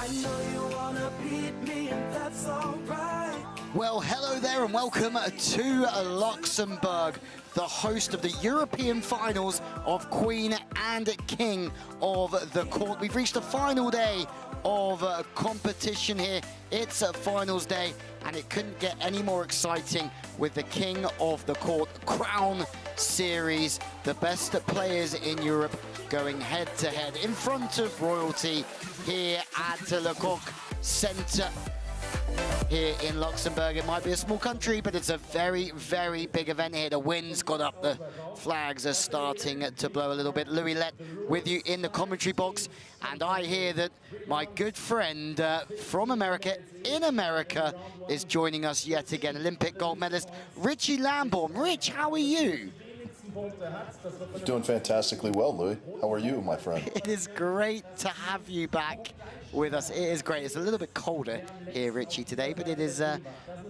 I know you wanna beat me, and that's alright. Well, hello there and welcome to Luxembourg, the host of the European finals of Queen and King of the Court. We've reached the final day of competition here. It's a finals day and it couldn't get any more exciting with the King of the Court Crown Series. The best players in Europe going head to head in front of royalty here at Le Coq Centre. Here in Luxembourg, it might be a small country, but it's a very, very big event here. The wind's got up, the flags are starting to blow a little bit. Louis Lett with you in the commentary box, and I hear that my good friend from America, in America, is joining us yet again. Olympic gold medalist Richie Lambourne. Rich, how are you? Doing fantastically well, Louis. How are you, my friend? It is great to have you back with us. It is great. It's a little bit colder here, Richie, today, but it is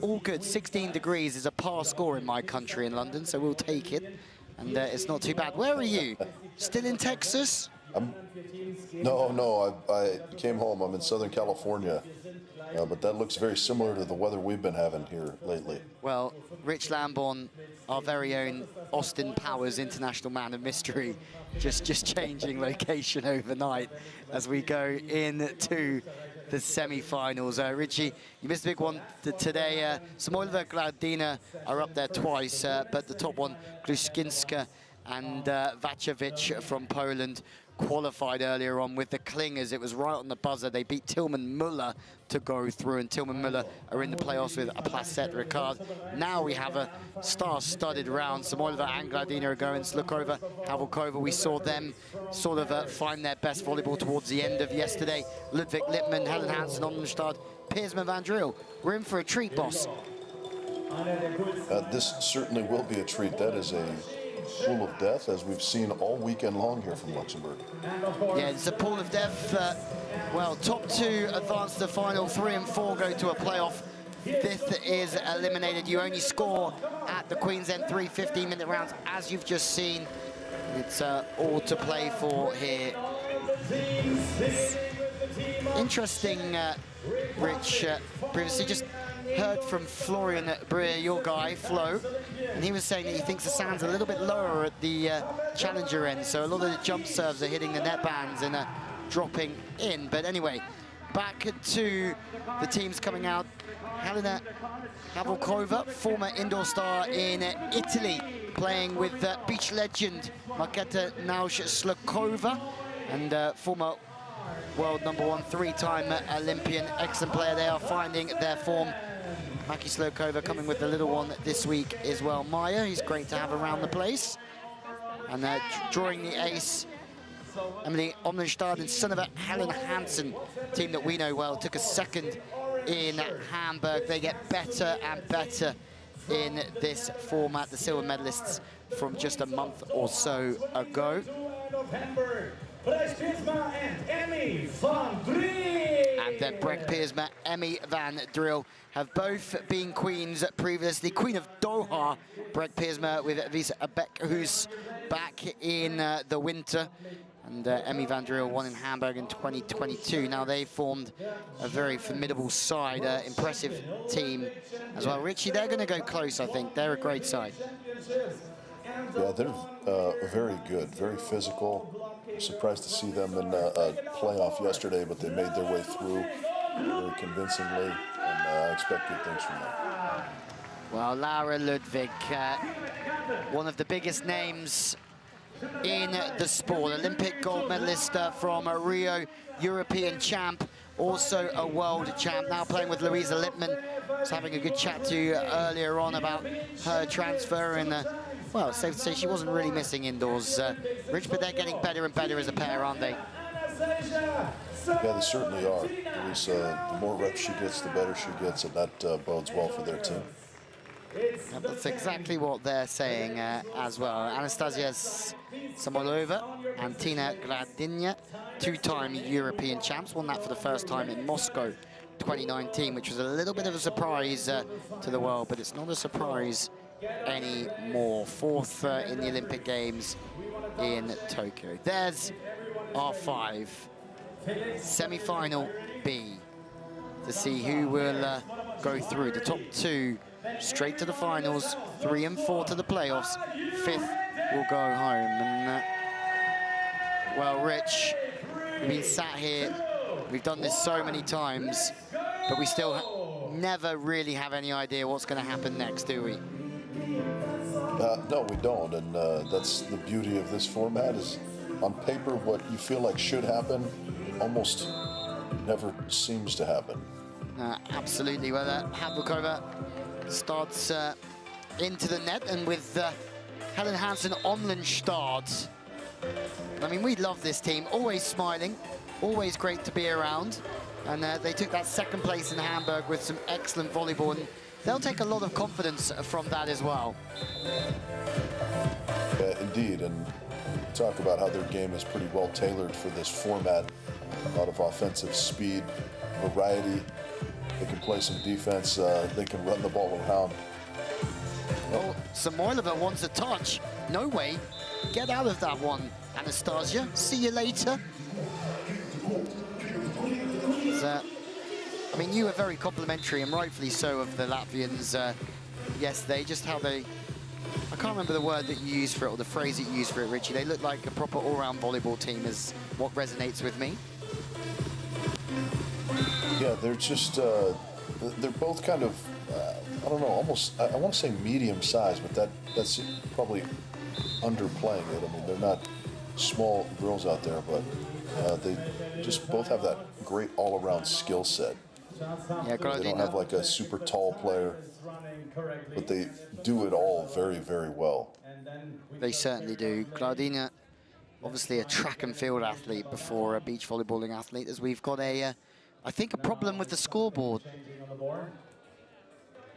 all good. 16 degrees is a par score in my country in London, so we'll take it. And it's not too bad. Where are you? Still in Texas? No, I came home. I'm in Southern California. But that looks very similar to the weather we've been having here lately. Well, Rich Lambourne, our very own Austin Powers International Man of Mystery, just changing location overnight as we go into the semi-finals. Richie, you missed a big one today. Samoilova, Gladina are up there twice, but the top one, Gruszczynska and Vacevic from Poland, qualified earlier on with the Clingers. It was right on the buzzer. They beat Tillman Muller to go through, and Tillman Muller are in the playoffs with a Placette Ricard. Now we have a star-studded round. Samoilova and Gladina are going. Slukova, Havelkova, we saw them sort of find their best volleyball towards the end of yesterday. Ludwig Lippmann, Helen Hansen, Ondenstad, Piersma van Driel. We're in for a treat, boss. This certainly will be a treat. That is a pool of death, as we've seen all weekend long here from Luxembourg. Yeah, it's a pool of death. Well, top two advance to the final, 3 and 4 go to a playoff. Fifth is eliminated. You only score at the Queen's End 3 15-minute rounds, as you've just seen. It's all to play for here. Interesting, Rich, previously just heard from Florian Breer, your guy, Flo, and he was saying that he thinks the sound's a little bit lower at the challenger end, so a lot of the jump serves are hitting the net bands and dropping in. But anyway, back to the teams coming out. Helena Havelkova, former indoor star in Italy, playing with beach legend Marketa Naush-Slukova, and former world #1 3-time Olympian, excellent player. They are finding their form. Maki Slukova coming with the little one this week as well. Maya, he's great to have around the place. And drawing the ace, Emily Ommenstad and son of a Helen Hansen, team that we know well, took a second in Hamburg. They get better and better in this format, the silver medalists from just a month or so ago. And then Brecht Piersma, Emmy van Driel have both been queens previously. Queen of Doha, Brecht Piersma with Visa Beck, who's back in the winter. And Emmy van Driel won in Hamburg in 2022. Now they formed a very formidable side, impressive team as well. Richie, they're going to go close, I think. They're a great side. Yeah, they're very good, very physical. Surprised to see them in a playoff yesterday, but they made their way through very convincingly, and I expect good things from them. Well, Laura Ludwig, one of the biggest names in the sport, Olympic gold medalist from Rio, European champ, also a world champ, now playing with Louisa Lippmann. I was having a good chat to you earlier on about her transfer, and well, it's safe to say she wasn't really missing indoors, Rich, but they're getting better and better as a pair, aren't they? Yeah, they certainly are. The more reps she gets, the better she gets, and that bodes well for their team. Yeah, that's exactly what they're saying as well. Anastasia Samoilova and Tina Gladina, 2-time European champs, won that for the first time in Moscow 2019, which was a little bit of a surprise to the world, but it's not a surprise anymore. 4th in the Olympic Games in Tokyo. There's our 5 Semi-final B to see who will go through. The top 2 straight to the finals, 3 and 4 to the playoffs. 5th will go home. And well, Rich, we've been sat here, we've done this so many times, but we still never really have any idea what's going to happen next, do we? No, we don't, and that's the beauty of this format. Is on paper what you feel like should happen almost never seems to happen. Absolutely. Well, Havlikova starts into the net, and with Helen Hansen on the start. I mean, we love this team. Always smiling, always great to be around. And they took that 2nd place in Hamburg with some excellent volleyball, and they'll take a lot of confidence from that as well. Indeed, and talk about how their game is pretty well tailored for this format. A lot of offensive speed, variety. They can play some defense. They can run the ball around. Oh, Samoilova wants a touch. No way. Get out of that one, Anastasia. See you later. I mean, you were very complimentary, and rightfully so, of the Latvians yesterday. Just how they... I can't remember the word that you used for it, or the phrase that you used for it, Richie. They look like a proper all-round volleyball team is what resonates with me. Yeah, they're just... they're both kind of... I don't know, almost... I want to say medium-sized, but that's probably underplaying it. I mean, they're not small girls out there, but they just both have that great all-around skill set. Yeah, they don't have like a super tall player, but they do it all very, very well. They certainly do. Claudina, obviously a track and field athlete before a beach volleyballing athlete, as we've got a, I think, a problem with the scoreboard.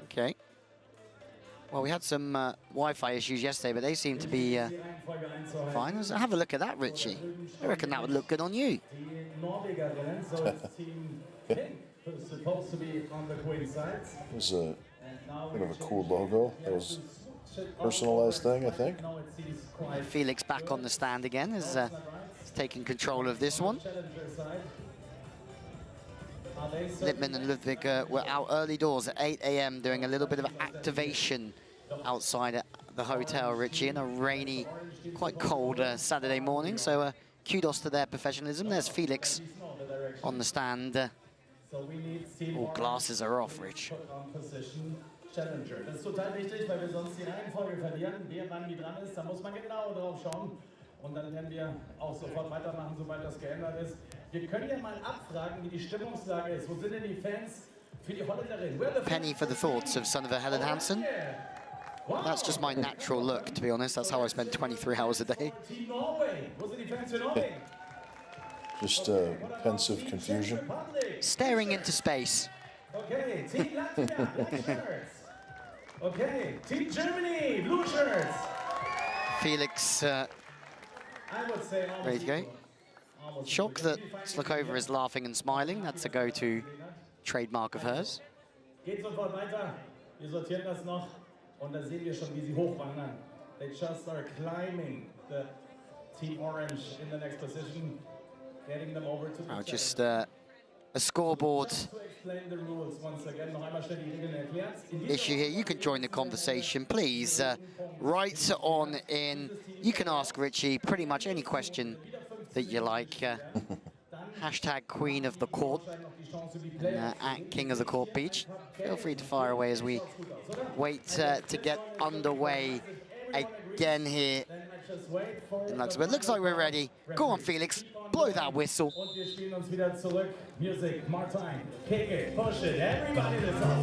Okay. Well, we had some Wi-Fi issues yesterday, but they seem to be fine. So have a look at that, Richie. I reckon that would look good on you. Supposed to be on the Queen side. It was a kind of a cool logo. That was a personalized thing, I think. Felix back on the stand again, is taking control of this one. Lippmann and Ludwig were out early doors at 8 a.m. doing a little bit of activation outside at the hotel, Richie, in a rainy, quite cold Saturday morning. So kudos to their professionalism. There's Felix on the stand. All glasses are off, Rich. Challenger. Das ist total wichtig, weil wir sonst die Reihenfolge verlieren. Wer wann wie dran ist, da muss man genau drauf schauen. Und dann werden wir auch sofort weitermachen, sobald das geändert ist. Wir können ja mal abfragen, wie die Stimmungslage ist. Wo sind denn die Fans für die Holländerin? Penny for the thoughts of son of a Helen Hansen. That's just my natural look, to be honest. That's how I spend 23 hours a day. Team Norway. Wo sind die Fans für Norway? Just pensive confusion. Staring into space. Okay, Team Latvia, black shirts. Okay, Team Germany, blue shirts. Felix I would say ready to go. Shock that Slakova is laughing and smiling. That's a go-to trademark of hers. Geht sofort weiter. Wir sortieren das noch. Und da sehen wir schon, wie sie hochwandern. They just are climbing the Team Orange in the next position. Getting them over to the Just a scoreboard issue here. You can join the conversation, please. Write on in. You can ask Richie pretty much any question that you like. Hashtag Queen of the Court and, at King of the Court Beach. Feel free to fire away as we wait to get underway again here in Luxembourg. Looks like we're ready. Go on, Felix. Blow that whistle.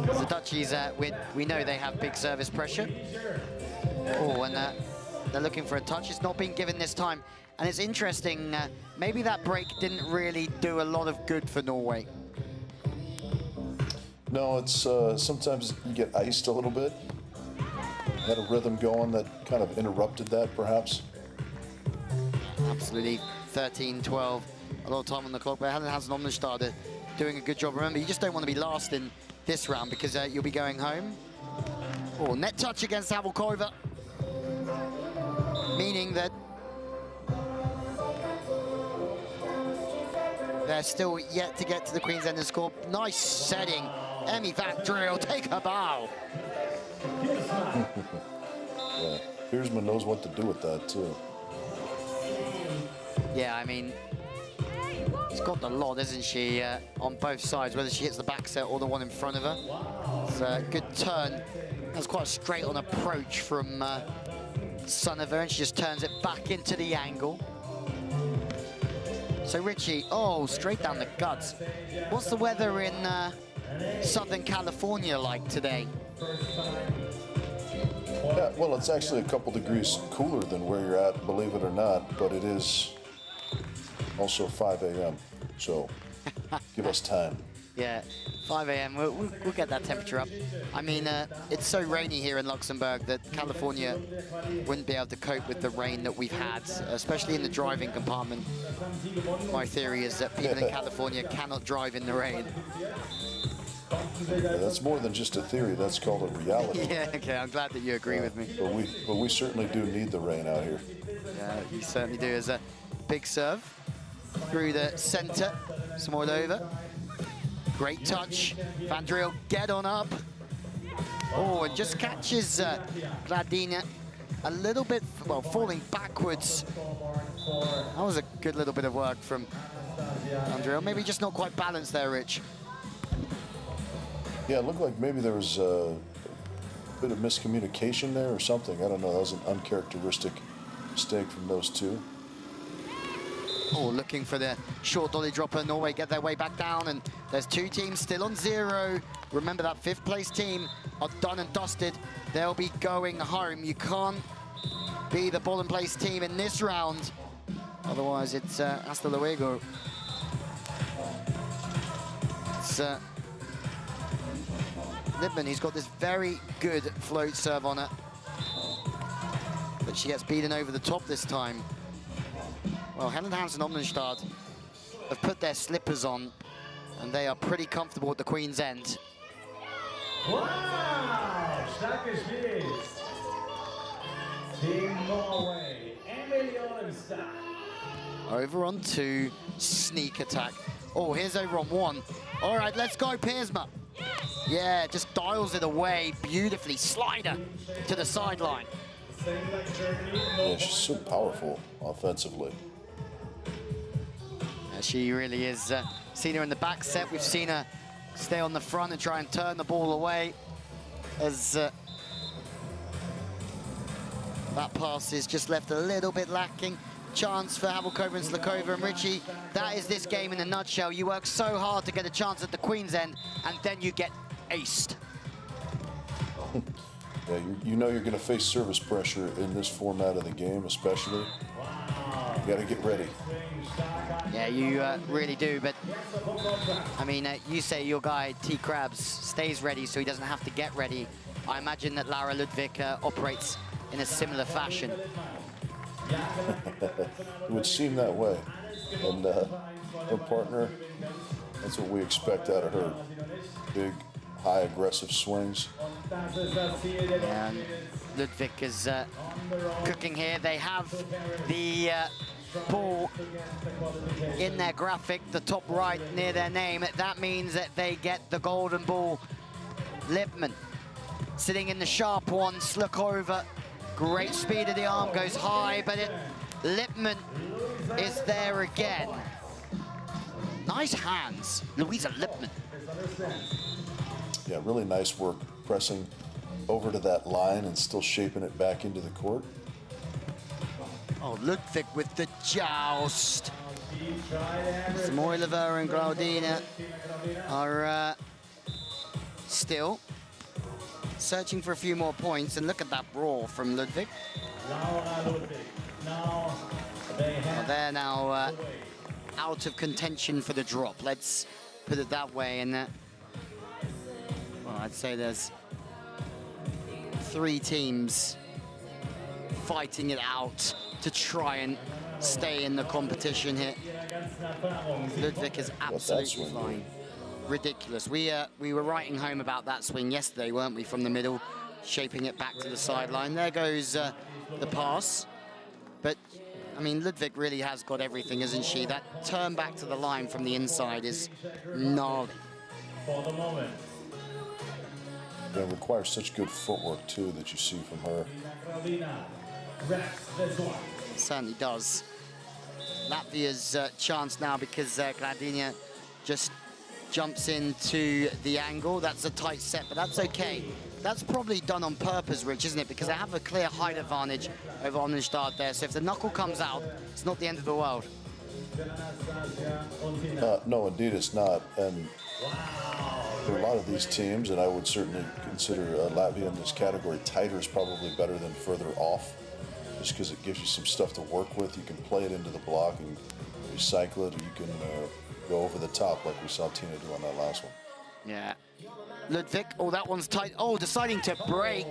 The Dutchies, we know they have big service pressure. Oh, and they're looking for a touch. It's not been given this time. And it's interesting, maybe that break didn't really do a lot of good for Norway. No, it's sometimes you get iced a little bit. Had a rhythm going that kind of interrupted that, perhaps. Absolutely. 13-12, a lot of time on the clock, but Helen Hansen on the starter doing a good job. Remember, you just don't want to be last in this round because you'll be going home. Oh, net touch against Havlikova, meaning that they're still yet to get to the Queen's End and score. Nice setting. Emmy Van Driel, take a bow. Yeah, Piersma knows what to do with that, too. Yeah, I mean, she's got the lot, isn't she, on both sides, whether she hits the back set or the one in front of her. It's a good turn. That's quite a straight-on approach from son of her, and she just turns it back into the angle. So Richie, oh, straight down the guts. What's the weather in Southern California like today? Yeah, well, it's actually a couple degrees cooler than where you're at, believe it or not, but it is also 5 a.m., so give us time. Yeah, 5 a.m. We'll get that temperature up. I mean, it's so rainy here in Luxembourg that California wouldn't be able to cope with the rain that we've had, especially in the driving compartment. My theory is that people in California cannot drive in the rain. Yeah, that's more than just a theory, that's called a reality. Yeah, okay, I'm glad that you agree with me. But we certainly do need the rain out here. Yeah, you certainly do. As a big serve through the center, Smolova. Great touch. Van Driel, get on up. Oh, and just catches Gladina a little bit, well, falling backwards. That was a good little bit of work from Van Driel. Maybe just not quite balanced there, Rich. Yeah, it looked like maybe there was a bit of miscommunication there or something. I don't know. That was an uncharacteristic mistake from those two. Oh, looking for the short dolly dropper. Norway get their way back down, and there's two teams still on 0. Remember, that 5th place team are done and dusted. They'll be going home. You can't be the bottom place team in this round. Otherwise, it's hasta luego. It's Lippmann, he's got this very good float serve on her. But she gets beaten over the top this time. Well, Helen Hansen Ommenstad have put their slippers on, and they are pretty comfortable at the Queen's End. Wow! Stark gespielt. Team Norway. Over on 2, sneak attack. Oh, here's over on 1. All right, let's go, Piersma. Yeah, just dials it away beautifully. Slider to the sideline. Yeah, she's so powerful offensively. She really is. Seen her in the back set. We've seen her stay on the front and try and turn the ball away. As that pass is just left a little bit lacking. Chance for Havelkova and Slakova. And Richie, that is this game in a nutshell. You work so hard to get a chance at the Queen's End, and then you get aced. Yeah, you know you're going to face service pressure in this format of the game, especially. You got to get ready. Yeah, you really do, but I mean, you say your guy, T. Krabs, stays ready so he doesn't have to get ready. I imagine that Lara Ludwig operates in a similar fashion. It would seem that way. And her partner, that's what we expect out of her. Big, high, aggressive swings. And Ludwig is cooking here. They have the ball in their graphic, the top right near their name. That means that they get the golden ball. Lippmann sitting in the sharp one. Slakova, great speed of the arm, goes high, but Lippmann is there again. Nice hands, Louisa Lippmann. Yeah, really nice work pressing over to that line and still shaping it back into the court. Oh, Ludwig with the joust. Samoilova and Glaudina are still searching for a few more points, and look at that brawl from Ludwig. Well, they're now out of contention for the drop. Let's put it that way. And well, I'd say there's 3 teams fighting it out to try and stay in the competition here. Ludwig is absolutely flying. Ridiculous. We were writing home about that swing yesterday, weren't we, from the middle, shaping it back to the sideline. There goes the pass. But I mean, Ludwig really has got everything, isn't she? That turn back to the line from the inside is gnarly. For the moment. It requires such good footwork, too, that you see from her. It certainly does. Latvia's chance now because Gladina just jumps into the angle. That's a tight set, but that's okay. That's probably done on purpose, Rich, isn't it? Because they have a clear height advantage over Onenstad there. So if the knuckle comes out, it's not the end of the world. No, indeed it's not. And there are a lot of these teams, and I would certainly consider Latvia in this category. Tighter is probably better than further off, just because it gives you some stuff to work with. You can play it into the block and recycle it, or you can go over the top like we saw Tina do on that last one. Yeah. Ludwig, oh, that one's tight. Oh, deciding to break.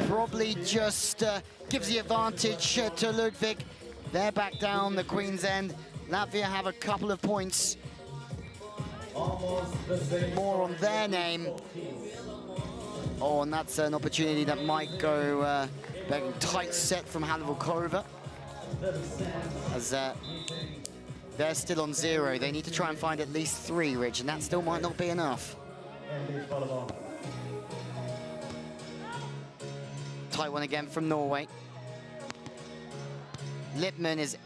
Probably just gives the advantage to Ludwig. They're back down the Queen's End. Latvia have a couple of points more on their name. Oh, and that's an opportunity that might go tight set from Volkova. As they're still on 0. They need to try and find at least 3, Rich, and that still might not be enough. Tight one again from Norway. Lippmann is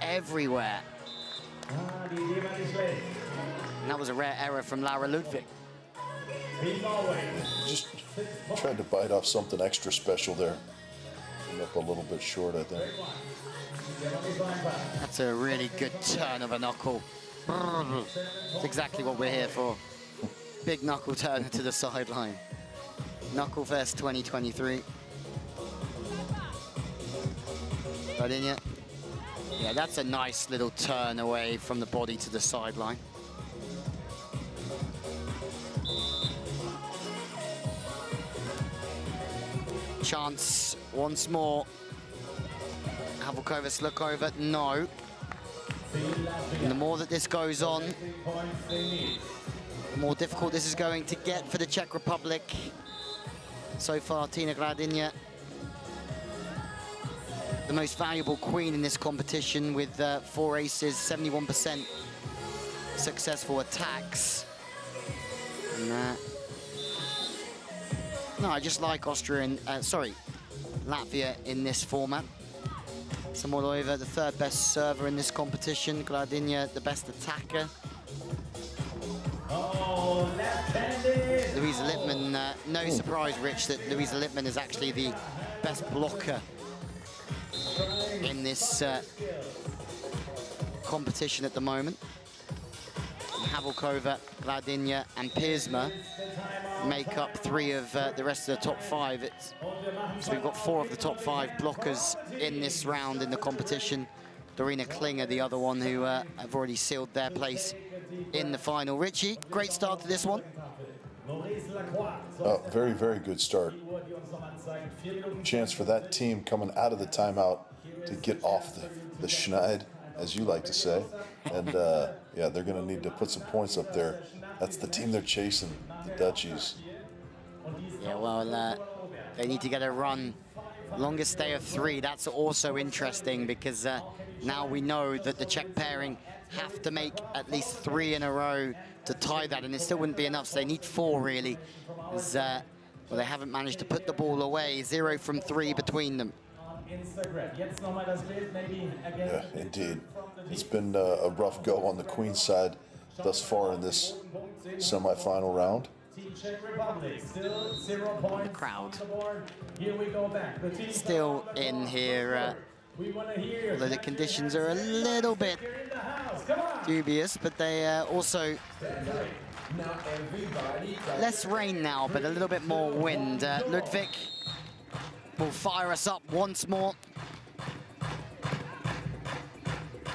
everywhere. And that was a rare error from Laura Ludwig. Just tried to bite off something extra special there. Came up a little bit short, I think. That's a really good turn of a knuckle. That's exactly what we're here for. Big knuckle turner to the sideline. Knuckle Fest 2023. Gardenia. Yeah, that's a nice little turn away from the body to the sideline. Chance once more. Volkova, Slukova, no. And the more that this goes on, the more difficult this is going to get for the Czech Republic. So far, Tina Gladina, the most valuable queen in this competition with 4 aces, 71% successful attacks. And, no, I just like Latvia in this format. Samoilova, the 3rd best server in this competition. Gladina, the best attacker. Louisa Lippmann, no surprise, Rich, that Louisa Lippmann is actually the best blocker in this competition at the moment. Volkova, Gladina, and Piersma make up 3 of the rest of the top 5. So we've got 4 of the top 5 blockers in this round in the competition. Dorina Klinger, the other one, who have already sealed their place in the final. Richie, great start to this one. Very, very good start. Chance for that team coming out of the timeout to get off the schneid, as you like to say. And yeah, they're going to need to put some points up there. That's the team they're chasing, the Dutchies. Yeah, well, they need to get a run. Longest stay of 3, that's also interesting because now we know that the Czech pairing have to make at least 3 in a row to tie that, and it still wouldn't be enough, so they need 4 really. As, well, they haven't managed to put the ball away. 0 from 3 between them. Yeah, indeed. It's been a rough go on the Queen's side thus far in this semifinal round. The crowd still in here, although the conditions are a little bit dubious, but they also less rain now, but a little bit more wind. Ludwig will fire us up once more.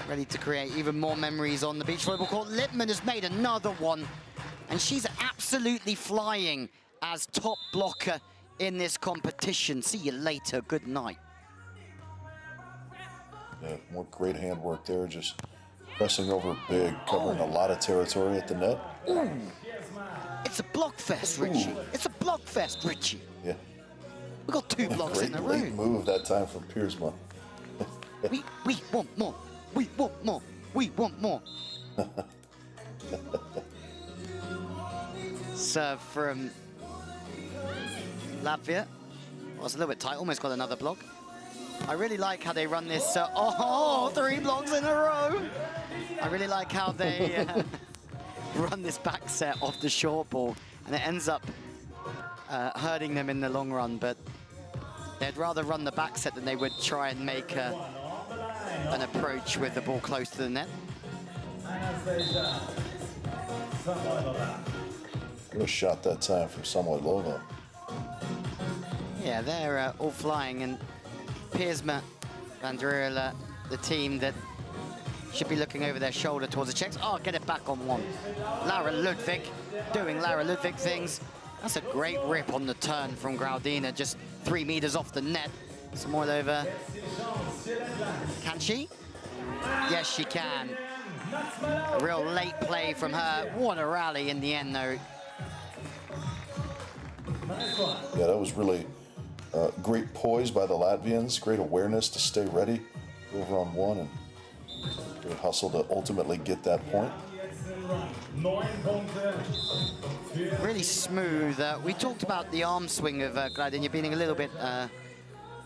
Ready to create even more memories on the beach volleyball court. Lippmann has made another one, and she's absolutely flying as top blocker in this competition. See you later. Good night. Yeah, more great handwork there, just pressing over big, covering a lot of territory at the net. Ooh. It's a block fest, Richie. It's a block fest, Richie. Yeah. We got 2 blocks in a row. Great move that time from Piersma. We want more. We want more. We want more. Serve from Latvia. Well, it's a little bit tight, almost got another block. I really like how they run this. 3 blocks in a row. I really like how they run this back set off the short ball, and it ends up hurting them in the long run, but they'd rather run the back set than they would try and make an approach with the ball close to the net. Good shot that time from Samoilova. Yeah, they're all flying, and Piersma Van Driel, the team that should be looking over their shoulder towards the checks. Oh, get it back on one. Lara Ludwig doing Lara Ludwig things. That's a great rip on the turn from Graudina, just 3 meters off the net. Samoilova. Can she? Yes, she can. A real late play from her. What a rally in the end, though. Yeah, that was really great poise by the Latvians, great awareness to stay ready over on one, and great hustle to ultimately get that point. Really smooth. We talked about the arm swing of Graudina being a little bit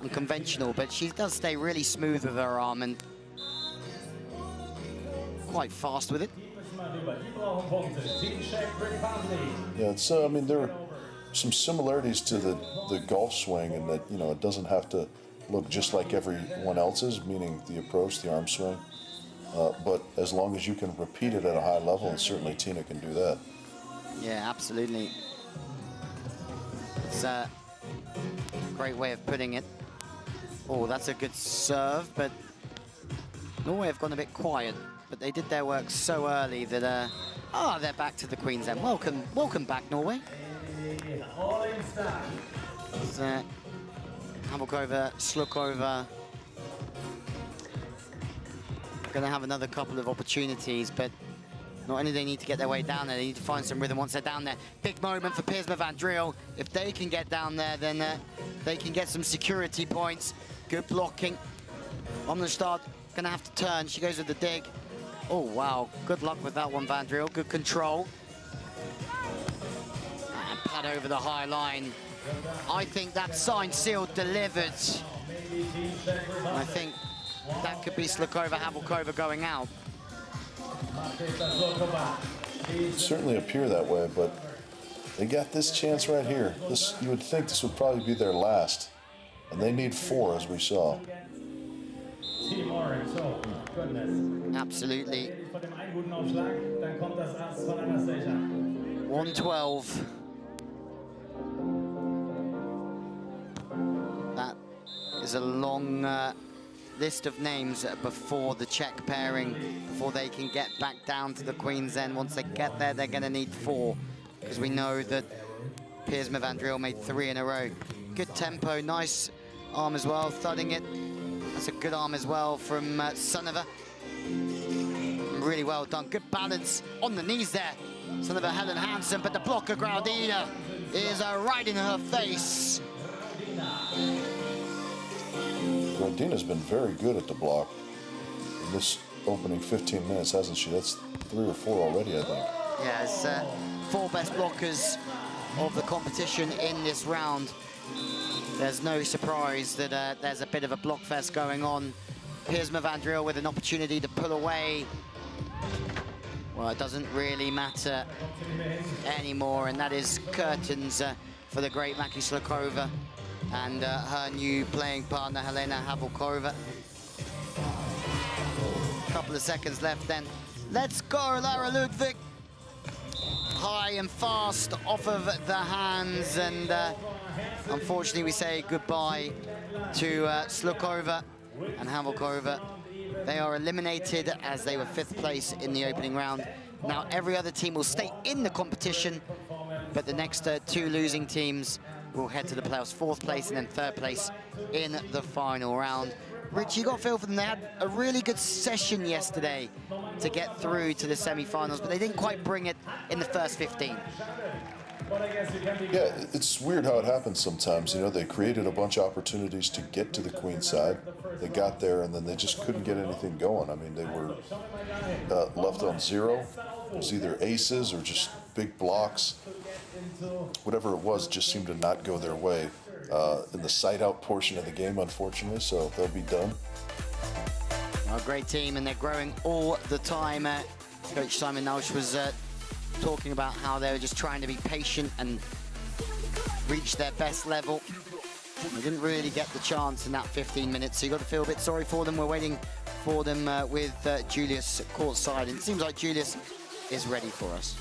unconventional, but she does stay really smooth with her arm and quite fast with it. Yeah, it's I mean, there are some similarities to the golf swing in that, you know, it doesn't have to look just like everyone else's, meaning the approach, the arm swing. But as long as you can repeat it at a high level, and certainly Tina can do that. Yeah, absolutely. It's a great way of putting it. Oh, that's a good serve, but Norway have gone a bit quiet, but they did their work so early that, they're back to the Queen's End. Welcome back, Norway. It's, Hamilkova, Slukova. Going to have another couple of opportunities, but not only do they need to get their way down there, they need to find some rhythm once they're down there. Big moment for Piersma Van Driel. If they can get down there, then they can get some security points. Good blocking. On the start, going to have to turn. She goes with the dig. Oh, wow. Good luck with that one, Van Driel. Good control. And pad over the high line. I think that's signed, sealed, delivered. And I think that could be Slukova, Havlkova going out. It certainly appear that way, but they got this chance right here. This, you would think this would probably be their last, and they need 4, as we saw. Absolutely. 112. That is a long list of names before the Czech pairing, before they can get back down to the Queen's End. Once they get there, they're going to need 4, because we know that Piersma Van Driel made 3 in a row. Good tempo, nice arm as well, thudding it. That's a good arm as well from Sunova. Really well done. Good balance on the knees there. Sunova, Helen Hansen, but the blocker, Graudina, is right in her face. Graudina's been very good at the block in this opening 15 minutes, hasn't she? That's 3 or 4 already, I think. Yeah, it's 4 best blockers of the competition in this round. There's no surprise that there's a bit of a block fest going on. Piersma Van Driel with an opportunity to pull away. Well, it doesn't really matter anymore, and that is curtains for the great Maki Slukova and her new playing partner, Helena Havlkova. Couple of seconds left then. Let's go, Lara Ludwig. High and fast off of the hands, and unfortunately we say goodbye to Slukova and Havlkova. They are eliminated as they were 5th place in the opening round. Now every other team will stay in the competition, but the next 2 losing teams will head to the playoffs, 4th place and then 3rd place in the final round. Rich, you got a feel for them. They had a really good session yesterday to get through to the semi-finals, but they didn't quite bring it in the first 15. But I guess you can be Yeah, it's weird how it happens sometimes. You know, they created a bunch of opportunities to get to the queen side. They got there, and then they just couldn't get anything going. I mean, they were left on zero. It was either aces or just big blocks. Whatever it was just seemed to not go their way in the side-out portion of the game, unfortunately, so they'll be done. A great team, and they're growing all the time. Coach Simon Nalsh was talking about how they were just trying to be patient and reach their best level. They didn't really get the chance in that 15 minutes, so you've got to feel a bit sorry for them. We're waiting for them with Julius courtside, and it seems like Julius is ready for us.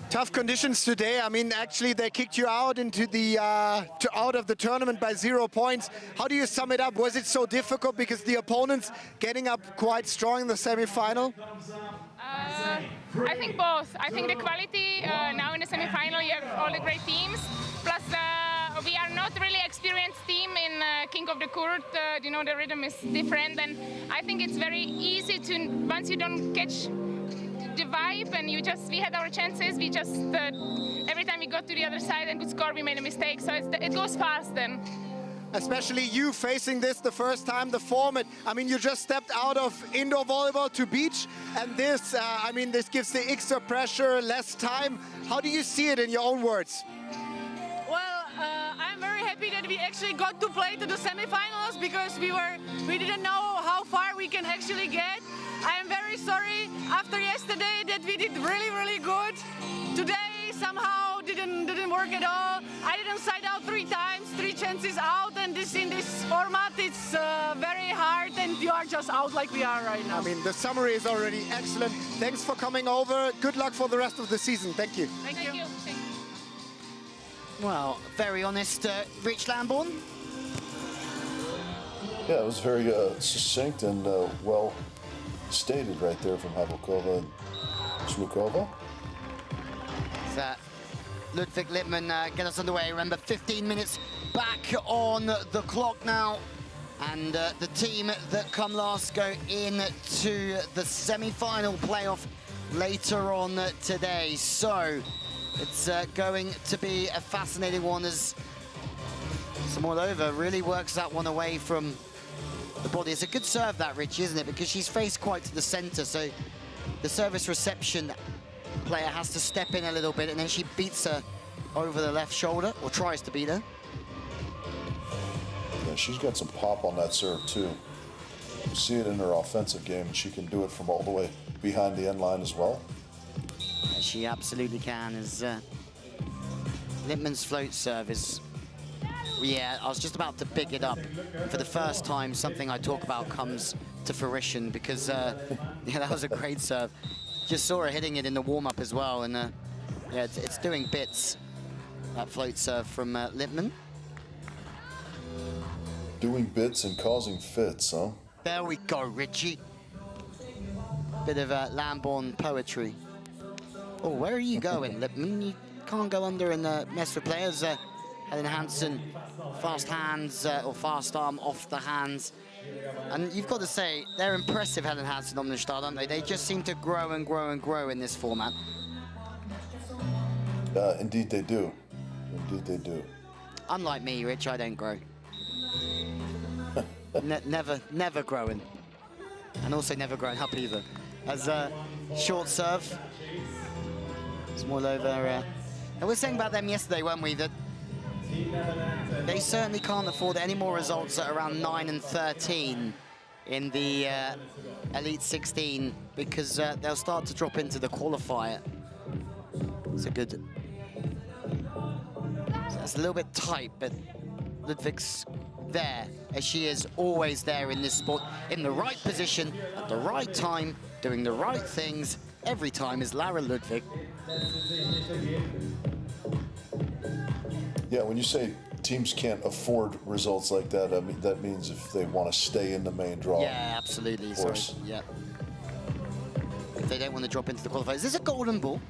Tough conditions today. I mean, actually, they kicked you out into the out of the tournament by 0 points. How do you sum it up? Was it so difficult because the opponents getting up quite strong in the semi-final? I think both. I think the quality now in the semi-final, you have all the great teams. Plus, we are not really experienced team in King of the Court. You know, the rhythm is different, and I think it's very easy to, once you don't catch the vibe, and we had our chances, we just every time we got to the other side and could score, we made a mistake. So it goes fast then. Especially you facing this the first time, the format. I mean, you just stepped out of indoor volleyball to beach, and this, I mean, this gives the extra pressure, less time. How do you see it in your own words? Well, I'm very happy that we actually got to play to the semifinals because we didn't know how far we can actually get. I am very sorry after yesterday that we did really, really good. Today somehow didn't work at all. I didn't side out 3 times, 3 chances out, and in this format it's very hard, and you are just out like we are right now. I mean, the summary is already excellent. Thanks for coming over. Good luck for the rest of the season. Thank you. Thank you. Thank you. Well, very honest, Rich Lambourne. Yeah, it was very succinct and well stated right there from Havlikova and Smukova. Ludwig Lippmann get us underway. Remember, 15 minutes back on the clock now. And the team that come last go into the semi-final playoff later on today. So it's going to be a fascinating one as Smolova really works that one away from the body. It's a good serve, that, Rich, isn't it? Because she's faced quite to the center, so the service reception player has to step in a little bit, and then she beats her over the left shoulder, or tries to beat her. Yeah, she's got some pop on that serve, too. You see it in her offensive game, and she can do it from all the way behind the end line as well. Yeah, she absolutely can. As Lippmann's float serve is... Yeah, I was just about to pick it up. For the first time, something I talk about comes to fruition, because yeah, that was a great serve. Just saw her hitting it in the warm-up as well, and yeah, it's doing bits, that float serve from Lippmann. Doing bits and causing fits, huh? There we go, Richie. Bit of Lambourne poetry. Oh, where are you going, Lippmann? You can't go under and mess with players. Helen Hansen, fast hands or fast arm off the hands. And you've got to say, they're impressive, Helen Hansen on the start, aren't they? They just seem to grow and grow and grow in this format. Indeed they do. Indeed they do. Unlike me, Rich, I don't grow. Never growing. And also never growing up either. As short serve. Smolova. And we were saying about them yesterday, weren't we, that they certainly can't afford any more results at around 9 and 13 in the Elite 16, because they'll start to drop into the qualifier. It's a good... It's a little bit tight, but Ludwig's there, as she is always there in this sport, in the right position, at the right time, doing the right things every time, is Lara Ludwig. Yeah, when you say teams can't afford results like that, I mean, that means if they want to stay in the main draw. Yeah, absolutely. Of course. Sorry. Yeah. If they don't want to drop into the qualifiers. Is this a golden ball?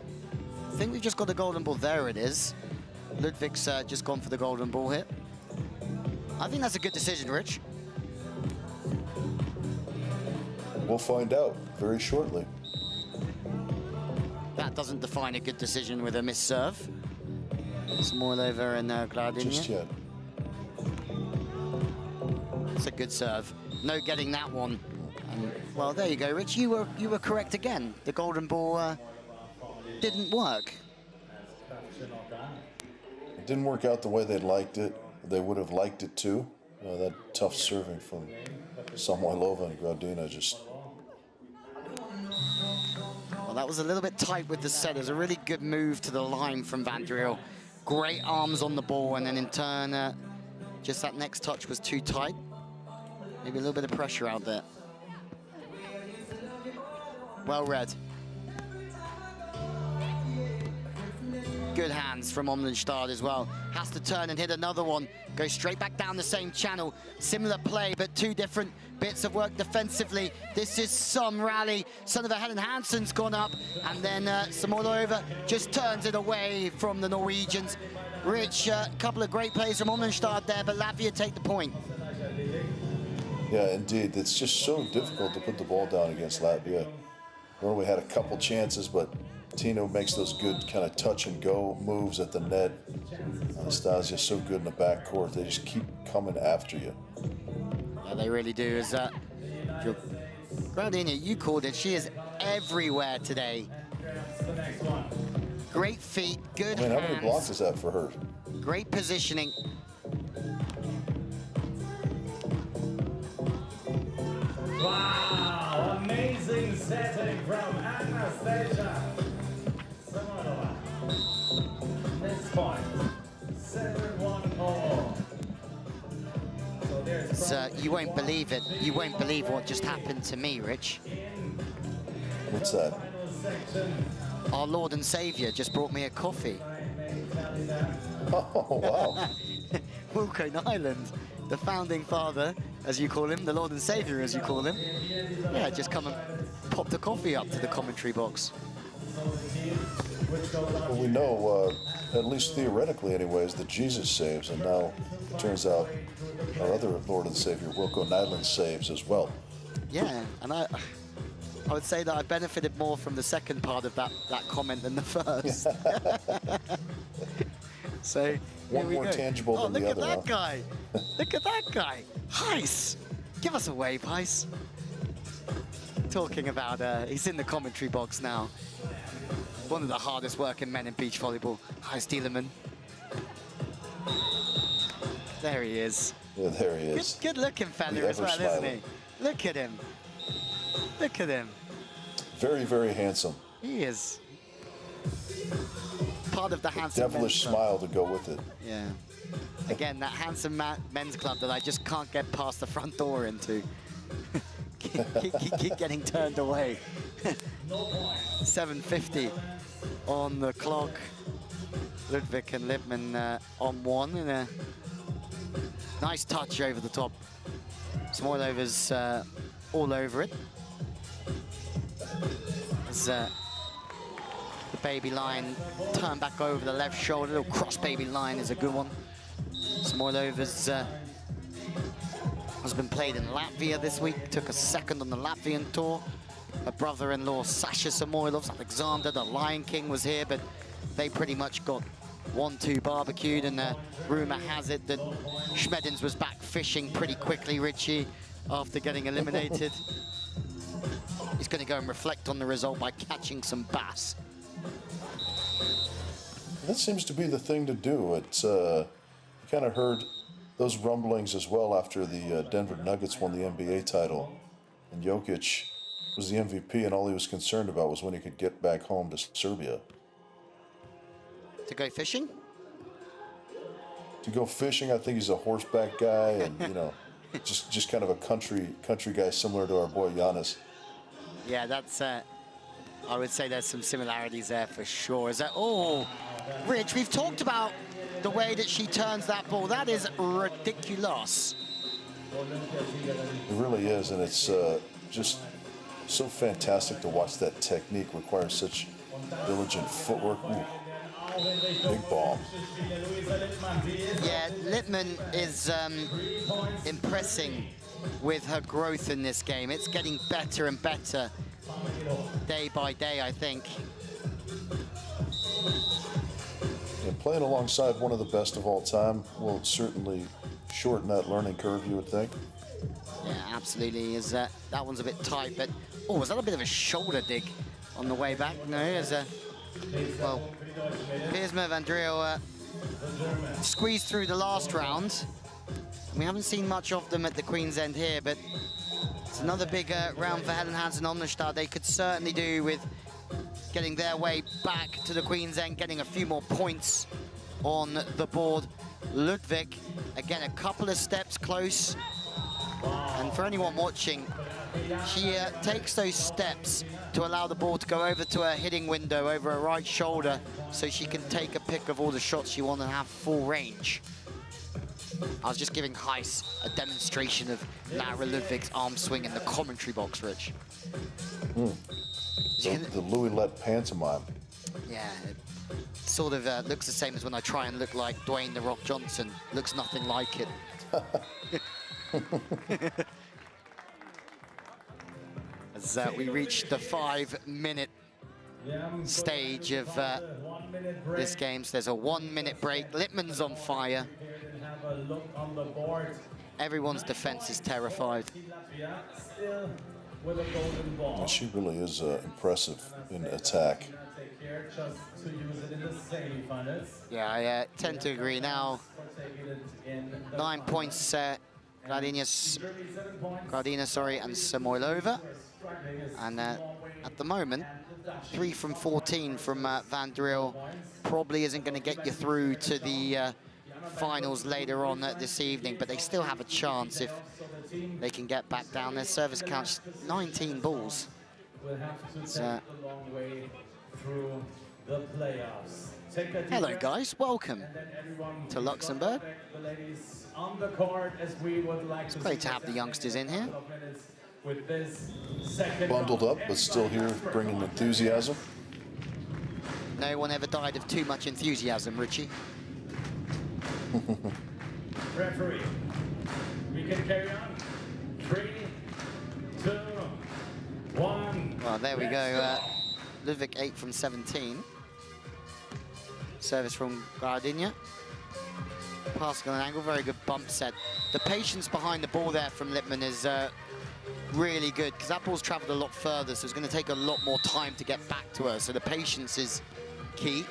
I think we've just got the golden ball. There it is. Ludwig's just gone for the golden ball here. I think that's a good decision, Rich. We'll find out very shortly. That doesn't define a good decision with a missed serve. Samoilova and Gradina. Just yet. It's a good serve. No getting that one. And, well, there you go, Rich. You were correct again. The golden ball didn't work. It didn't work out the way they'd liked it. They would have liked it too. That tough serving from Samoilova and Gradina just... Well, that was a little bit tight with the set. It was a really good move to the line from Van Driel. Great arms on the ball, and then in turn, just that next touch was too tight. Maybe a little bit of pressure out there. Well read. Good hands from Omlenstad as well. Has to turn and hit another one. Go straight back down the same channel. Similar play, but two different bits of work defensively. This is some rally. Son of a Helen Hansen's gone up, and then Samoilova just turns it away from the Norwegians. Rich, a couple of great plays from Omlenstad there, but Latvia take the point. Yeah, indeed. It's just so difficult to put the ball down against Latvia. Norway had a couple chances, but Tino makes those good kind of touch-and-go moves at the net. Anastasia's so good in the backcourt. They just keep coming after you. Yeah, they really do. Gradina, you called it. She is everywhere today. Great feet, good hands. How many blocks is that for her? Great positioning. Wow, amazing setting from Anastasia Samoilova. Next point, 7-1-0. So you won't believe it. You won't believe what just happened to me, Rich. What's that? Our Lord and Savior just brought me a coffee. Oh, wow. Wilco Nyland, the founding father, as you call him, the Lord and Savior, as you call him. Yeah, just come and pop the coffee up to the commentary box. Well, we know, at least theoretically anyways, that Jesus saves, and now it turns out our other Lord and Savior, Wilco Nyland, saves as well. Yeah, and I would say that I benefited more from the second part of that comment than the first. So One more tangible than the other. Look at that guy. Look at that guy. Heis. Give us a wave, Heis. Talking about, he's in the commentary box now. One of the hardest working men in beach volleyball, Heis Dieleman. There he is. Yeah, there he is. Good looking fella as well, isn't he? Look at him. Look at him. Very, very handsome. He is. Part of the handsome Devilish smile to go with it. Yeah. Again, that handsome men's club that I just can't get past the front door into. keep getting turned away. 7:50 on the clock. Ludwig and Lippmann on one, and a nice touch over the top. Samoilova's all over it. As the baby line turned back over the left shoulder. Little cross baby line is a good one. Samoilova's has been played in Latvia this week. Took a second on the Latvian tour. Her brother-in-law Sasha Samoilov's Alexander, the Lion King, was here, but they pretty much got 1-2 barbecued, and rumor has it that Schmedins was back fishing pretty quickly, Richie, after getting eliminated. He's going to go and reflect on the result by catching some bass. That seems to be the thing to do. It's kind of heard those rumblings as well after the Denver Nuggets won the NBA title, and Jokic was the MVP, and all he was concerned about was when he could get back home to Serbia. To go fishing? To go fishing, I think he's a horseback guy, and you know, just kind of a country guy, similar to our boy Giannis. Yeah, that's. I would say there's some similarities there for sure. Is that? Oh, Rich, we've talked about the way that she turns that ball. That is ridiculous. It really is, and it's just so fantastic to watch that technique. Requires such diligent footwork. Ooh. Big ball. Yeah, Littman is impressing with her growth in this game. It's getting better and better day by day, I think. And playing alongside one of the best of all time will certainly shorten that learning curve, you would think. Yeah, absolutely. Is that one's a bit tight, but oh, was that a bit of a shoulder dig on the way back? No, as a well, Piersma Van Driel squeezed through the last round. We haven't seen much of them at the Queen's End here, but it's another big round for Helen Hansen Omnerstad. They could certainly do with getting their way back to the Queen's End, getting a few more points on the board. Ludwig, again, a couple of steps close. And for anyone watching, she takes those steps to allow the ball to go over to her hitting window over her right shoulder so she can take a pick of all the shots she wants and have full range. I was just giving Heiss a demonstration of Lara Ludwig's arm swing in the commentary box, Rich. The Louis Lett pantomime. Yeah, it sort of looks the same as when I try and look like Dwayne "The Rock" Johnson. Looks nothing like it. As we reach the 5-minute stage of this game, so there's a 1-minute break. Littman's on fire. Everyone's defense is terrified. And she really is impressive in attack. Yeah, I tend to agree now. 9 points, Gardina, and Samoilova. And at the moment, 3 from 14 from Van Driel probably isn't going to get you through to the finals later on this evening, but they still have a chance if they can get back down. Their service counts 19 balls. Hello guys, welcome to Luxembourg. It's great to have the youngsters in here. Bundled up, but still here, bringing enthusiasm. No one ever died of too much enthusiasm, Richie. Referee, we can carry on. 3, 2, 1. Well, there we go. Ludwig 8 from 17. Service from Gardina. Passing on an angle, very good bump set. The patience behind the ball there from Littman is really good, because that ball's traveled a lot further, so it's going to take a lot more time to get back to her. So the patience is key.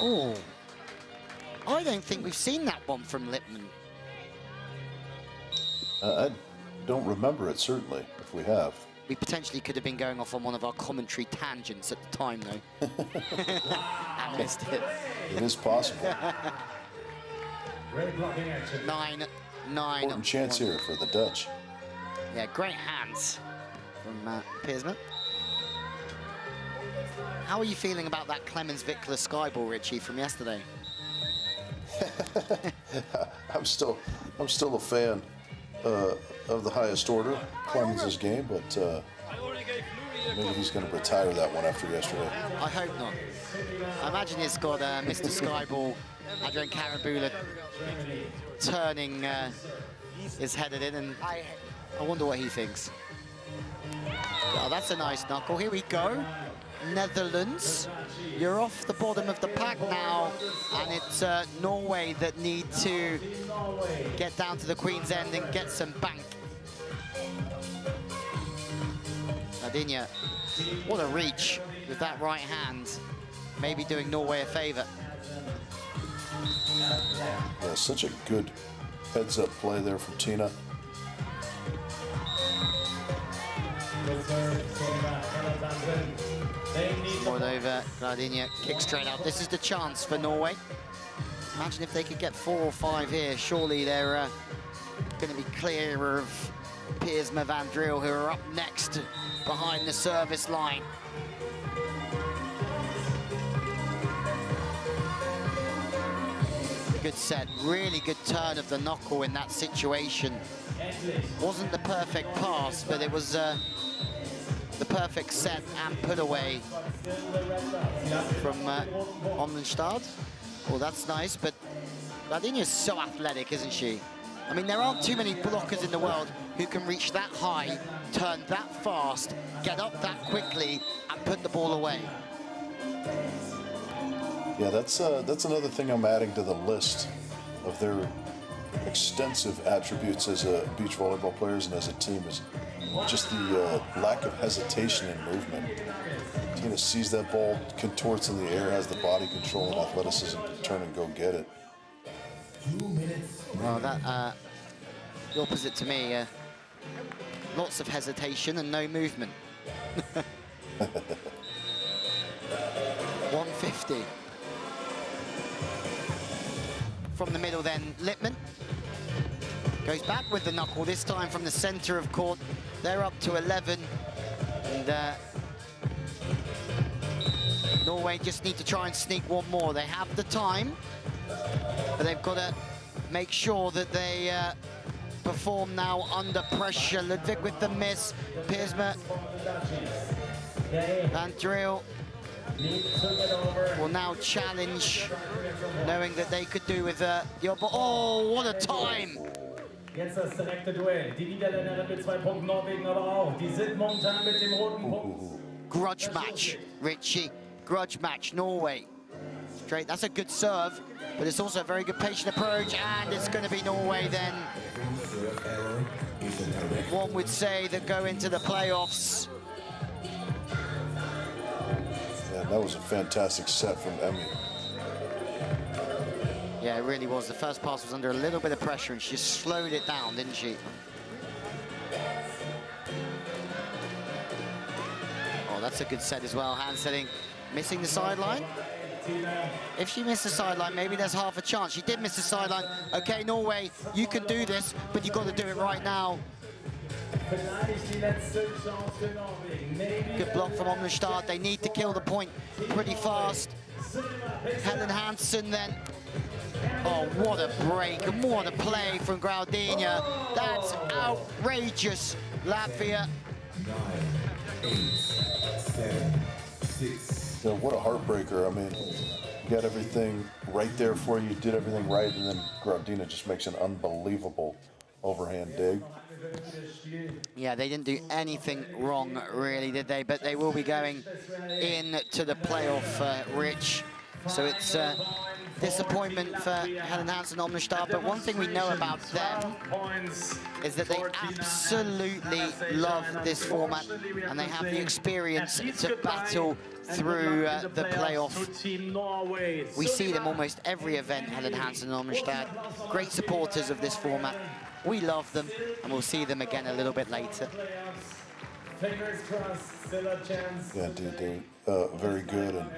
Oh, I don't think we've seen that one from Littman. I don't remember it, certainly, if we have. We potentially could have been going off on one of our commentary tangents at the time, though. I missed it. It is possible. 9-9. Important chance here for the Dutch. Yeah, great hands from Piersma. How are you feeling about that Clemens Vikla skyball, Richie, from yesterday? I'm still a fan of the highest order, Clemens' game, but maybe he's going to retire that one after yesterday. I hope not. I imagine he's got Mr. Skyball, Adrian Karambula, turning his head at it, and I wonder what he thinks. Oh, that's a nice knuckle. Here we go. Netherlands, you're off the bottom of the pack now, and it's Norway that need to get down to the Queen's End and get some bank. Gardina, what a reach with that right hand, maybe doing Norway a favour. Yeah, such a good heads-up play there from Tina. Moilova, Gardina, kick straight out. This is the chance for Norway. Imagine if they could get 4 or 5 here. Surely they're going to be clear of Piersma Van Driel, who are up next behind the service line. Good set, really good turn of the knuckle in that situation. Wasn't the perfect pass, but it was the perfect set and put away from Omlenstad. Well, that's nice, but Gardenia's so athletic, isn't she? I mean, there aren't too many blockers in the world who can reach that high, turn that fast, get up that quickly, and put the ball away. Yeah, that's another thing I'm adding to the list of their extensive attributes as a beach volleyball players and as a team is just the lack of hesitation in movement. Tina sees that ball, contorts in the air, has the body control and athleticism to turn and go get it. Well, that the opposite to me. Lots of hesitation and no movement. 150. From the middle then, Lippmann goes back with the knuckle, this time from the center of court. They're up to 11. And Norway just need to try and sneak one more. They have the time, but they've got to make sure that they perform now under pressure. Ludwig with the miss. Piersma. Van Driel will now challenge, knowing that they could do with the oh, what a time! Jetzt das direkte Duell. Die Niederländerin mit 2 Punkten, Norwegen aber auch. Die sind momentan mit dem roten Punkt. Grudge match, Richie. Grudge match, Norway. Straight, that's a good serve, but it's also a very good patient approach, and it's going to be Norway then. One would say that go into the playoffs. Yeah, that was a fantastic set from Emmy. Yeah, it really was. The first pass was under a little bit of pressure, and she slowed it down, didn't she? Oh, that's a good set as well. Hand setting, missing the sideline. If she missed the sideline, maybe there's half a chance. She did miss the sideline. Okay, Norway, you can do this, but you've got to do it right now. Good block from Omlenstad. They need to kill the point pretty fast. Helen Hansen then. Oh, what a break and what a play from Gardenia. That's outrageous, Latvia. 9, 8, 7, 6. You know, what a heartbreaker. I mean, you got everything right there for you, did everything right, and then Gardenia just makes an unbelievable overhand dig. Yeah, they didn't do anything wrong, really, did they? But they will be going into the playoff, Rich. So it's disappointment for Helen Hansen and Omlenstad. But one thing we know about them is that they absolutely love this format, and they have the experience to battle through the playoff. We see them almost every event, Helen Hansen and Omlenstad. Great supporters of this format. We love them, and we'll see them again a little bit later. Yeah, dude, they're very good, and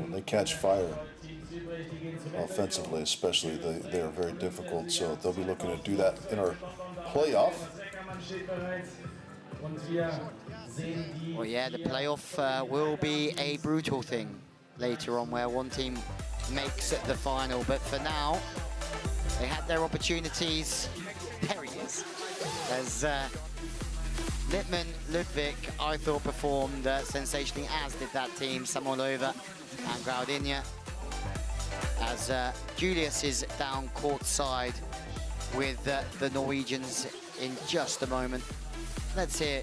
when they catch fire, offensively especially, they are very difficult, so they'll be looking to do that in our playoff. Well, yeah, the playoff will be a brutal thing later on, where one team makes it the final, but for now, they had their opportunities. There he is. As Lippmann, Ludwig, I thought performed sensationally, as did that team, Samolova and Gardenia. As Julius is down courtside with the Norwegians in just a moment. Let's hear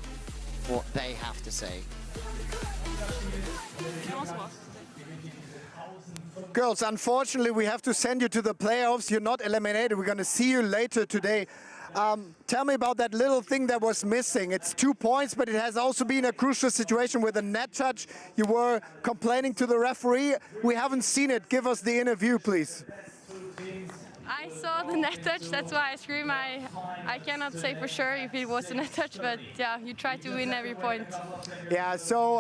what they have to say. Girls, unfortunately, we have to send you to the playoffs. You're not eliminated. We're going to see you later today. Tell me about that little thing that was missing. It's 2 points, but it has also been a crucial situation with a net touch. You were complaining to the referee. We haven't seen it. Give us the interview, please. I saw the net touch, that's why I scream. I cannot say for sure if it was a net touch, but yeah, you try to win every point. Yeah, so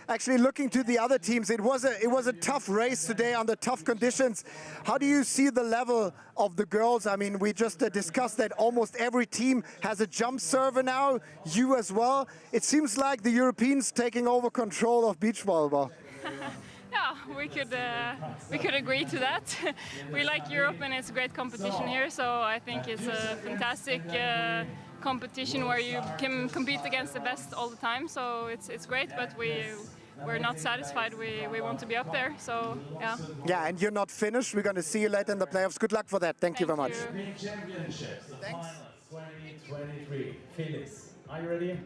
actually looking to the other teams, it was a tough race today under tough conditions. How do you see the level of the girls? I mean, we just discussed that almost every team has a jump server now, you as well. It seems like the Europeans taking over control of beach volleyball. Yeah, we could agree to that. We like Europe, and it's a great competition here, so I think it's a fantastic competition where you can compete against the best all the time. So it's great, but we're not satisfied. We want to be up there. So yeah. Yeah, and you're not finished. We're going to see you later in the playoffs. Good luck for that. Thank you very much. Championships, the finals 2023. Felix, are you ready?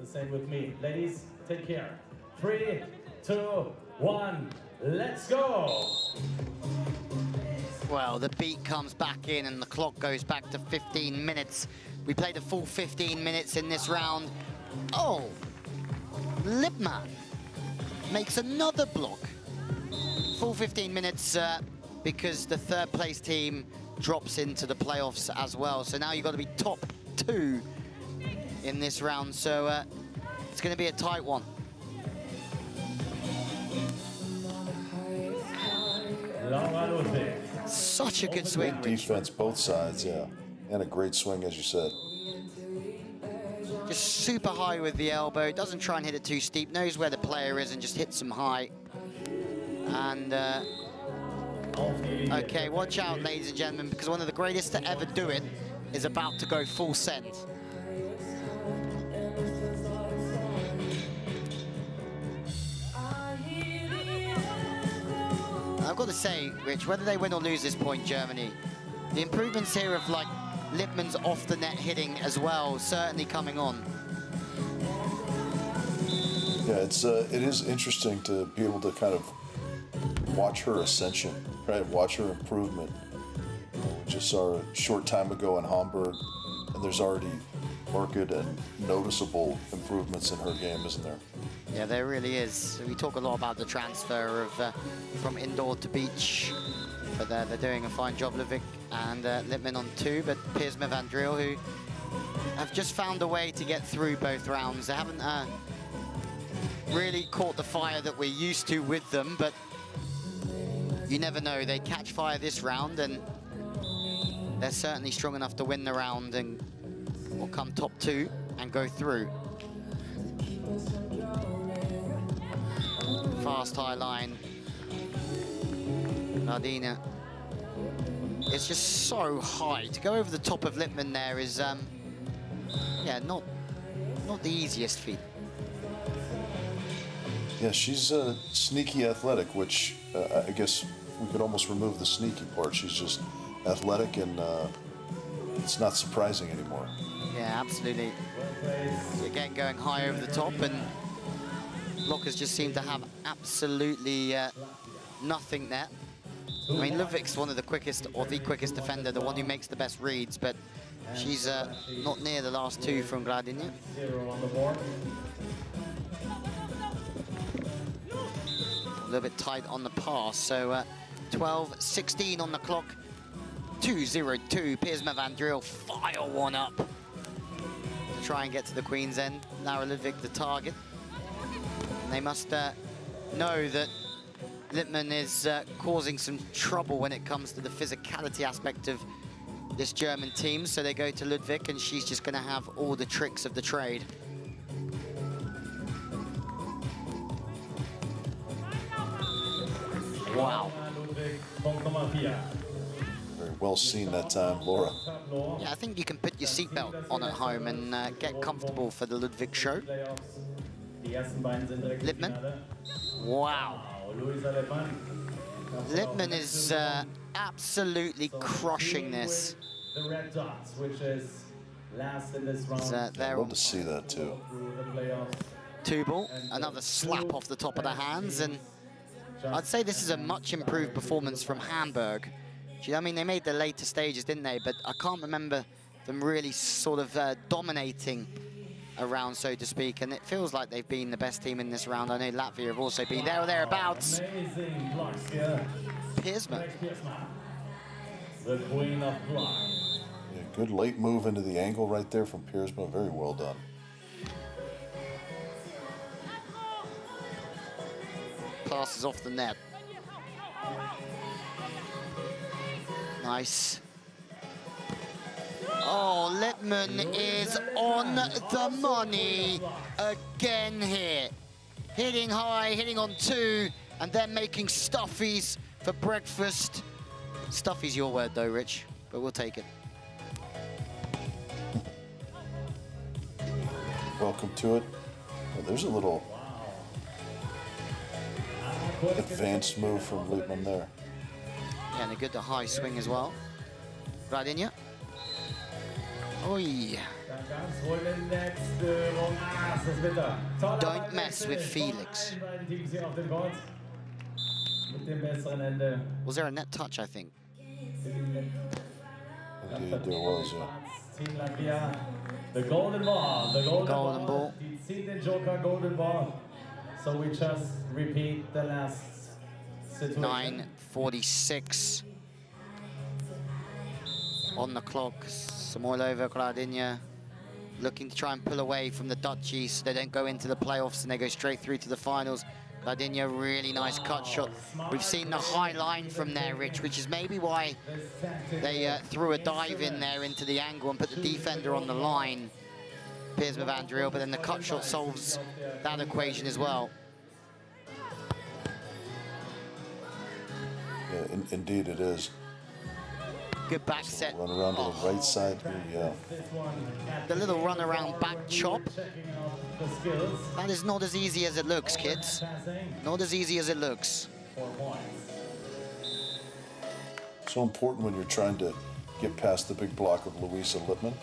The same with me. Ladies, take care. 3, 2, 1, let's go! Well, the beat comes back in and the clock goes back to 15 minutes. We played a full 15 minutes in this round. Oh, Lippmann makes another block. Full 15 minutes because the third place team drops into the playoffs as well. So now you've got to be top 2 in this round. So it's going to be a tight one. Such a good swing. Great defense, both sides, yeah. And a great swing, as you said. Just super high with the elbow. Doesn't try and hit it too steep. Knows where the player is and just hits them high. And, okay, watch out, ladies and gentlemen, because one of the greatest to ever do it is about to go full send. I've got to say, Rich, whether they win or lose this point, Germany, the improvements here of like Lippmann's off the net hitting as well, certainly coming on. Yeah, it is interesting to be able to kind of watch her ascension, right? Watch her improvement. We just saw a short time ago in Hamburg, and there's already marked and noticeable improvements in her game, isn't there? Yeah, there really is. We talk a lot about the transfer of from indoor to beach, but they're doing a fine job, Ludwig and Lippmann on 2, but Piersma Van Driel, who have just found a way to get through both rounds. They haven't really caught the fire that we're used to with them, but you never know. They catch fire this round, and they're certainly strong enough to win the round and will come top 2 and go through. Fast high line. Nardina. It's just so high. To go over the top of Lippmann there is, yeah, not the easiest feat. Yeah, she's sneaky athletic, which I guess we could almost remove the sneaky part. She's just athletic, and it's not surprising anymore. Yeah, absolutely. Again, going high over the top, and blockers just seem to have absolutely nothing there. I mean, Ludwig's one of the quickest, or the quickest defender, the one who makes the best reads, but she's not near the last 2 from Gladinja. A little bit tight on the pass, so 12:16 on the clock. 2:02, Piersma Van Driel fire one up to try and get to the Queen's end. Lara Ludwig the target. And they must know that Lippmann is causing some trouble when it comes to the physicality aspect of this German team, so they go to Ludwig, and she's just going to have all the tricks of the trade. Wow. Very well seen that time, Laura. Yeah, I think you can put your seatbelt on at home and get comfortable for the Ludwig show. Lippmann. Wow. Lippmann is absolutely crushing this. The red dots, which is last in this round. I'd love to see that too. 2 ball, another slap off the top of the hands, and I'd say this is a much improved performance from Hamburg. I mean, they made the later stages, didn't they? But I can't remember them really sort of dominating a round, so to speak, and it feels like they've been the best team in this round. I know Latvia have also been there or thereabouts. Piersma. The queen of blocks. Yeah, good late move into the angle right there from Piersma. Very well done. Passes off the net. Nice. Oh, Lippmann is on the money again here. Hitting high, hitting on 2, and then making stuffies for breakfast. Stuffy's your word though, Rich, but we'll take it. welcome to it. Well, there's a little advanced move from Liebman there. Yeah, and a good high swing as well. Right in you. Oi. Don't mess with Felix. Was there a net touch, I think? Indeed, there was, yeah. The golden ball. The Golden ball. The Joker golden ball. So we just repeat the last situation. 9:46 on the clock. Samoilova, Gradinja looking to try and pull away from the Dutchies so they don't go into the playoffs and they go straight through to the finals. Gradinja, really nice cut shot. We've seen the high line from there, Rich, which is maybe why they threw a dive in there into the angle and put the defender on the line, Piers van der Eel, but then the cut shot solves that equation as well. Yeah, indeed it is. Good back set. Run around to the right side here, yeah. The little run around back chop. That is not as easy as it looks, kids. Not as easy as it looks. So important when you're trying to get past the big block of Louisa Lippmann.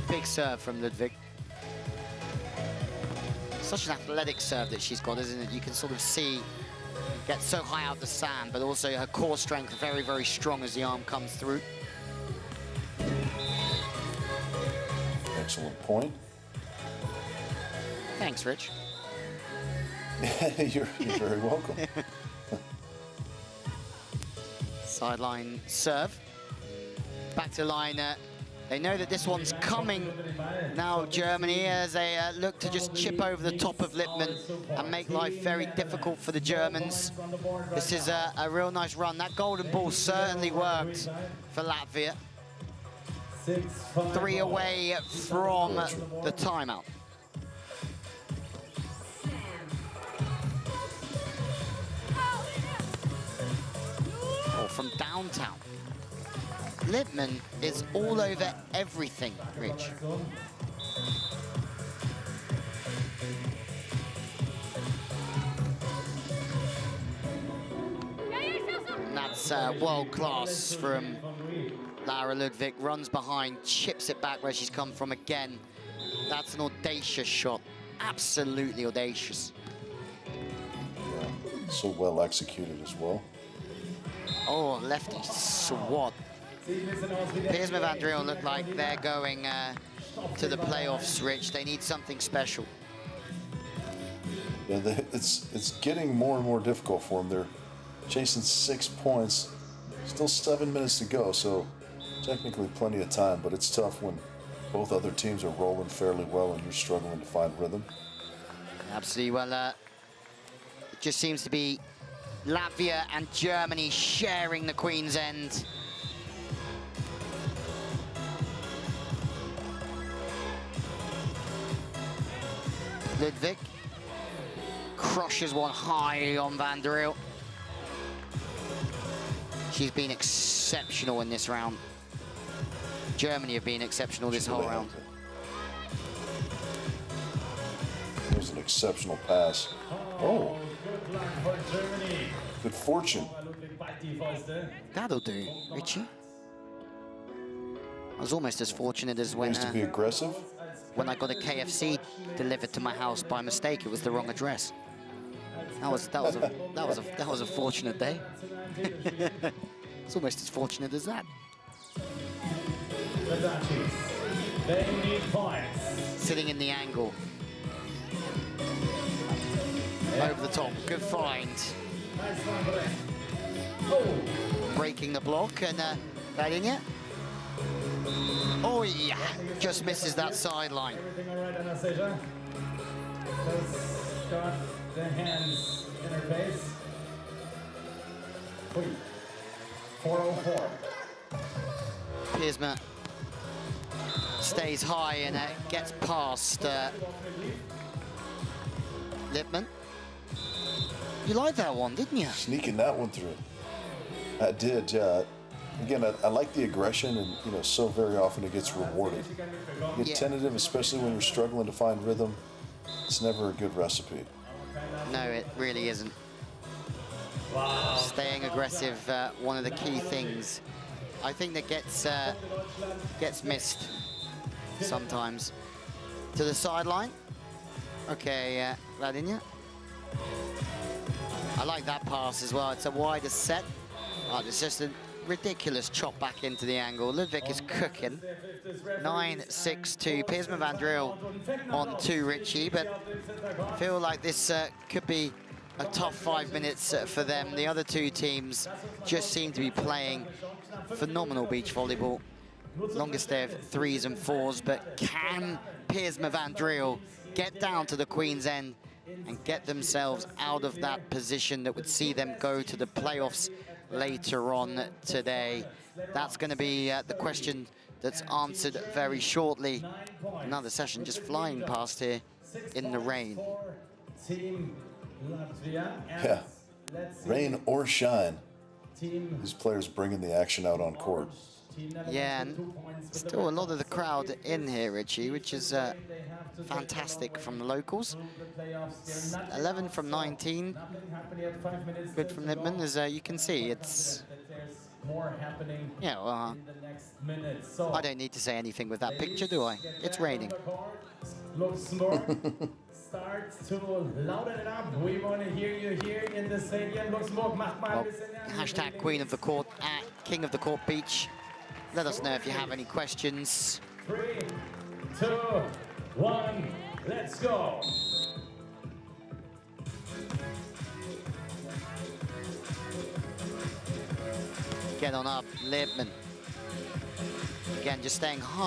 Big serve from Ludwig. Such an athletic serve that she's got, isn't it? You can sort of see, get so high out the sand, but also her core strength very, very strong as the arm comes through. Excellent point. Thanks, Rich. You're very welcome. Sideline serve. Back to line. They know that this one's coming now, Germany, as they look to just chip over the top of Lippmann and make life very difficult for the Germans. This is a real nice run. That golden ball certainly worked for Latvia. 3 away from the timeout. Or from downtown. Lippmann is all over everything, Rich. And that's world class from Lara Ludwig. Runs behind, chips it back where she's come from again. That's an audacious shot. Absolutely audacious. Yeah, so well executed as well. Oh, lefty swat. Piers van der Eel look like they're going to the playoffs, Rich. They need something special. Yeah, it's getting more and more difficult for them. They're chasing 6 points. Still 7 minutes to go, so technically plenty of time, but it's tough when both other teams are rolling fairly well and you're struggling to find rhythm. Absolutely. Well, it just seems to be Latvia and Germany sharing the Queen's End. Ludwig crushes one high on van der Eel. She's been exceptional in this round. Germany have been exceptional this whole round. It was an exceptional pass. Oh, good fortune. That'll do, Richie. I was almost as fortunate as when Used to be aggressive. when I got a KFC delivered to my house by mistake. It was the wrong address. That was a fortunate day. It's almost as fortunate as that. The Dutchies, they need points. Sitting in the angle. Over the top, good find. Nice one, Brett. Breaking the block and that in yet. Oh yeah, just misses that sideline. Everything all right, Anastasia? Just got the hands in her face. 404. Piersma stays high and gets past Lippmann. You liked that one, didn't you? Sneaking that one through. I did, yeah. Again, I like the aggression, and you know, so very often it gets rewarded. You get tentative, especially when you're struggling to find rhythm. It's never a good recipe. No, it really isn't. Staying aggressive, one of the key things. I think that gets missed sometimes. To the sideline. Okay, Vladimir. I like that pass as well. It's a wider set. Oh, it's just a ridiculous chop back into the angle. Ludwig is cooking. 9-6-2. Piers van Driel on 2 Richie, but I feel like this could be a tough 5 minutes for them. The other two teams just seem to be playing phenomenal beach volleyball. Longest they have 3s and 4s, but can Piers van Driel get down to the Queen's End and get themselves out of that position that would see them go to the playoffs later on today? That's going to be the question that's answered very shortly. Another session just flying past here in the rain. Yeah, rain or shine. These players bringing the action out on court. Yeah, and still a lot of the crowd in here, Richie, which is fantastic from the locals. 11 from 19. Good from Libman, as you can see. It's yeah. Well, I don't need to say anything with that picture, do I? It's raining. Start to loud it up. We want to hear you here in the stadium. Luxembourg, macht mal ein bisschen Hashtag Queen of the Court at King of the Court Beach. Let us know if you have any questions. 3, 2, 1, let's go. Get on up, Libman. Again, just staying high.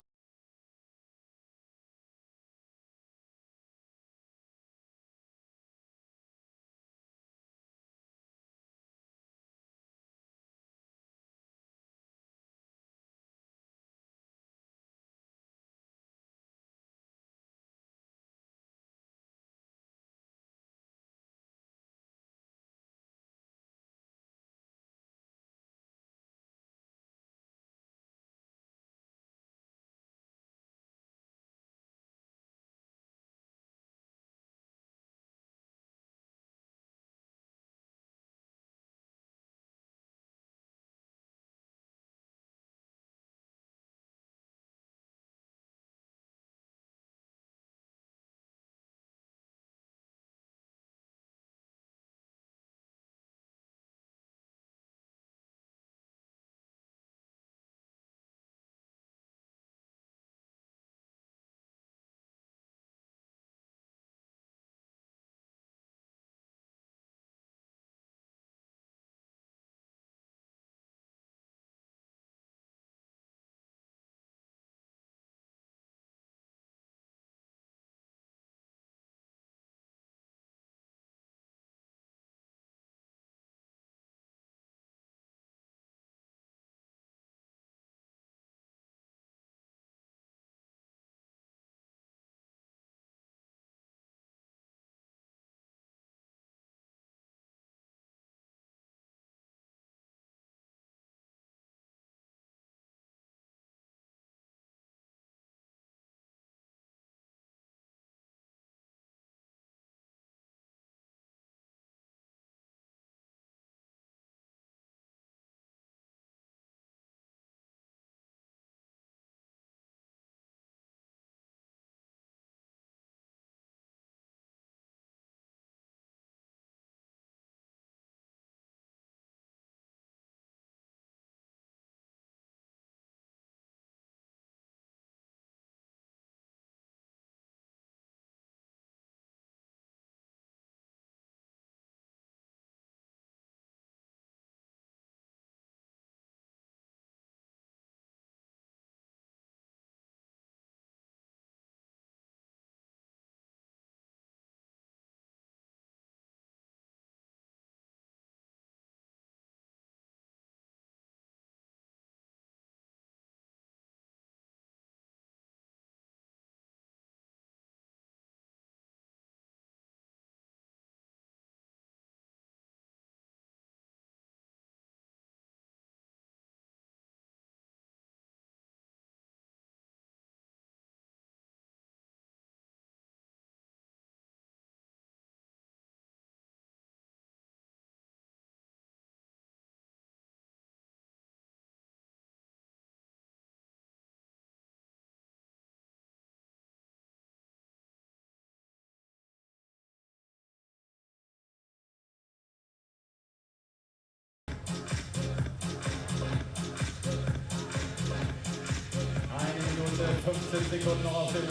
Runde, 15 Sekunden noch auf der Uhr.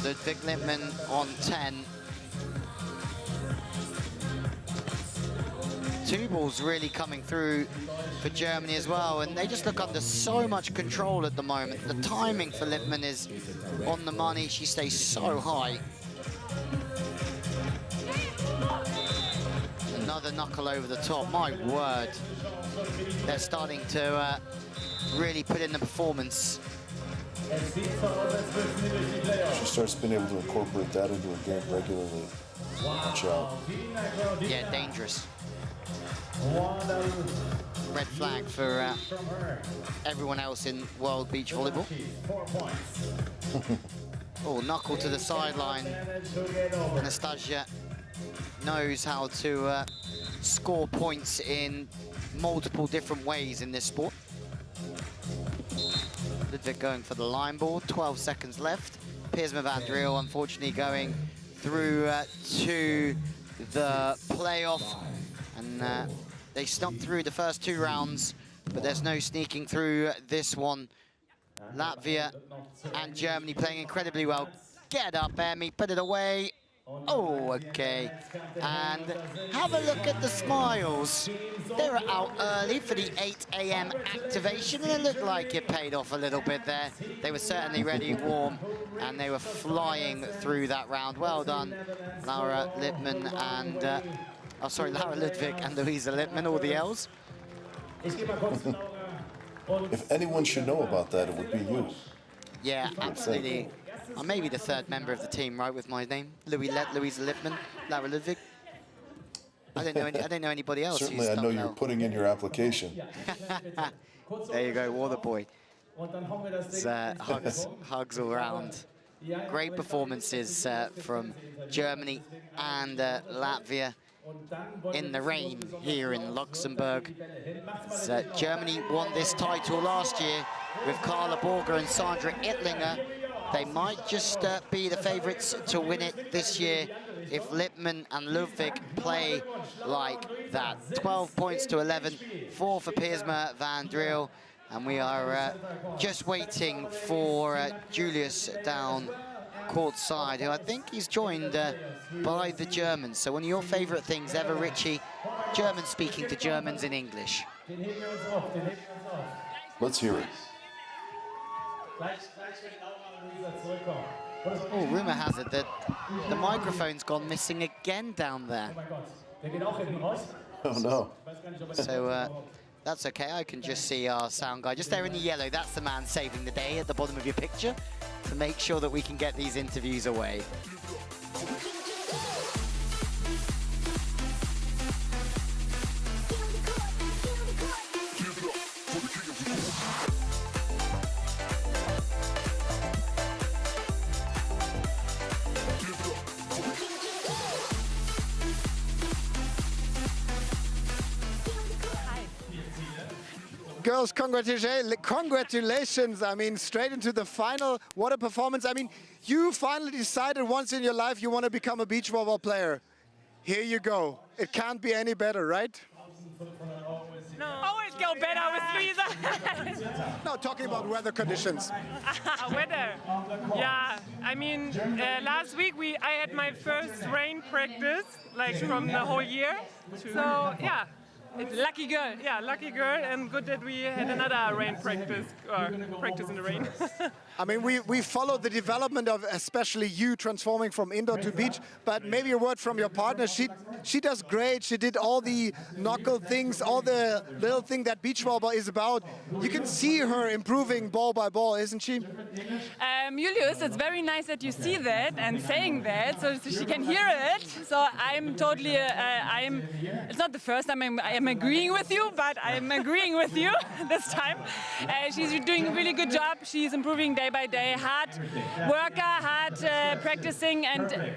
Ludwig Lippmann on 10. Two balls really coming through for Germany as well, and they just look under so much control at the moment. The timing for Lippmann is on the money. She stays so high. Another knuckle over the top. My word. They're starting to really put in the performance. She starts being able to incorporate that into her game regularly. Watch out. Yeah, dangerous. Red flag for everyone else in World Beach Volleyball. Oh, knuckle to the sideline. Anastasia knows how to score points in multiple different ways in this sport. Ludwig going for the line ball, 12 seconds left. Piersma van Driel unfortunately going through to the playoff, and they snuck through the first 2 rounds, but there's no sneaking through this one. Latvia and Germany playing incredibly well. Get up, Emmy, put it away. Oh, okay. And have a look at the smiles. They were out early for the 8 AM activation, and it looked like it paid off a little bit there. They were certainly ready, warm, and they were flying through that round. Well done, Laura Lippmann and, Laura Ludwig and Louisa Lippmann, all the L's. If anyone should know about that, it would be you. Yeah, absolutely. I'm maybe the 3rd member of the team, right, with my name. Louisa Lippmann, Laura Ludwig. I don't know anybody else. Certainly, I know you're putting in your application. There you go, Water Boy. It's, hugs all around. Great performances from Germany and Latvia in the rain here in Luxembourg. So, Germany won this title last year with Carla Borger and Sandra Ittlinger. They might just be the favourites to win it this year if Lippmann and Ludwig play like that. 12 points to 11, 4 for Piersma van Driel, and we are just waiting for Julius down courtside, who I think he's joined by the Germans. So one of your favourite things ever, Richie, German speaking to Germans in English. Let's hear it. Oh, rumour has it that the microphone's gone missing again down there. Oh no. So that's okay, I can just see our sound guy just there in the yellow. That's the man saving the day at the bottom of your picture to make sure that we can get these interviews away. Girls, congratulations. I mean, straight into the final. What a performance. I mean, you finally decided once in your life you want to become a beach volleyball player. Here you go. It can't be any better, right? No. Always go better with Luisa. No, talking about weather conditions. Weather. Yeah, I mean, last week I had my first rain practice, like from the whole year. So, yeah. Lucky girl. Yeah, lucky girl, and good that we had another rain practice, or practice in the rain. I mean, we followed the development of especially you transforming from indoor to beach, but maybe a word from your partner. She does great. She did all the knuckle things, all the little thing that beach volleyball is about. You can see her improving ball by ball, isn't she? Julius, it's very nice that you see that and saying that, so she can hear it. So I'm totally, it's not the first time I'm agreeing with you, but I'm agreeing with you this time. She's doing a really good job. She's improving day by day. Hard worker, hard practicing, and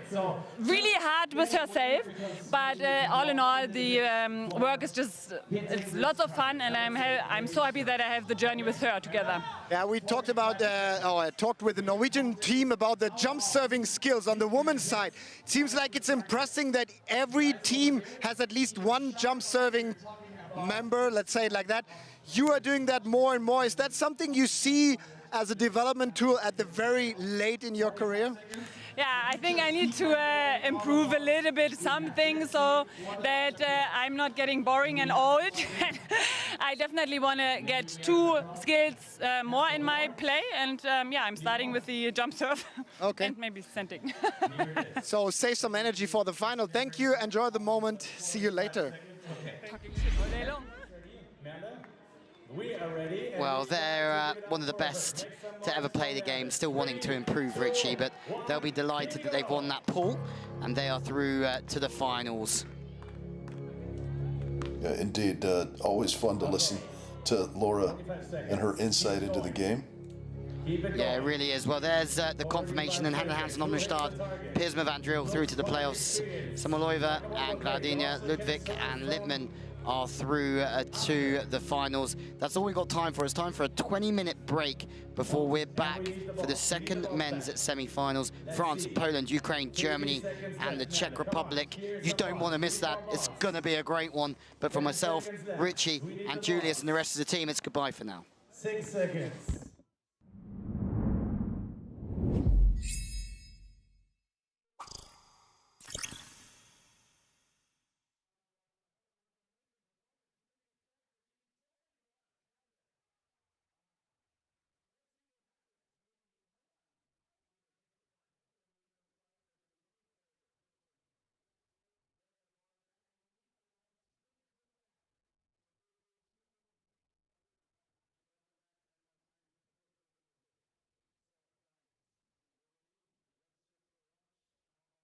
really hard with herself. But all in all, the work is just, it's lots of fun, and I'm so happy that I have the journey with her together. Yeah, we talked about, I talked with the Norwegian team about the jump serving skills on the women's side. It seems like it's impressive that every team has at least one jump serving member, let's say it like that. You are doing that more and more. Is that something you see as a development tool at the very late in your career? Yeah, I think I need to improve a little bit some things so that I'm not getting boring and old. I definitely want to get 2 skills more in my play, and yeah, I'm starting with the jump serve and maybe sending. So save some energy for the final. Thank you. Enjoy the moment. See you later. Well, they're one of the best to ever play the game, still wanting to improve, Richie, but they'll be delighted that they've won that pool, and they are through to the finals. Yeah, indeed. Always fun to listen to Laura and her insight into the game. Yeah, it really is. Well, there's the confirmation, and Hannah Hansen, Omnestad, Piersma van Driel through to the playoffs. Samolova and Claudina, Ludwig and Lippmann are through to the finals. That's all we've got time for. It's time for a 20-minute break before we're back for the second men's semi-finals. France, Poland, Ukraine, Germany, and the Czech Republic. You don't want to miss that. It's going to be a great one. But for myself, Richie, and Julius, and the rest of the team, it's goodbye for now. 6 seconds.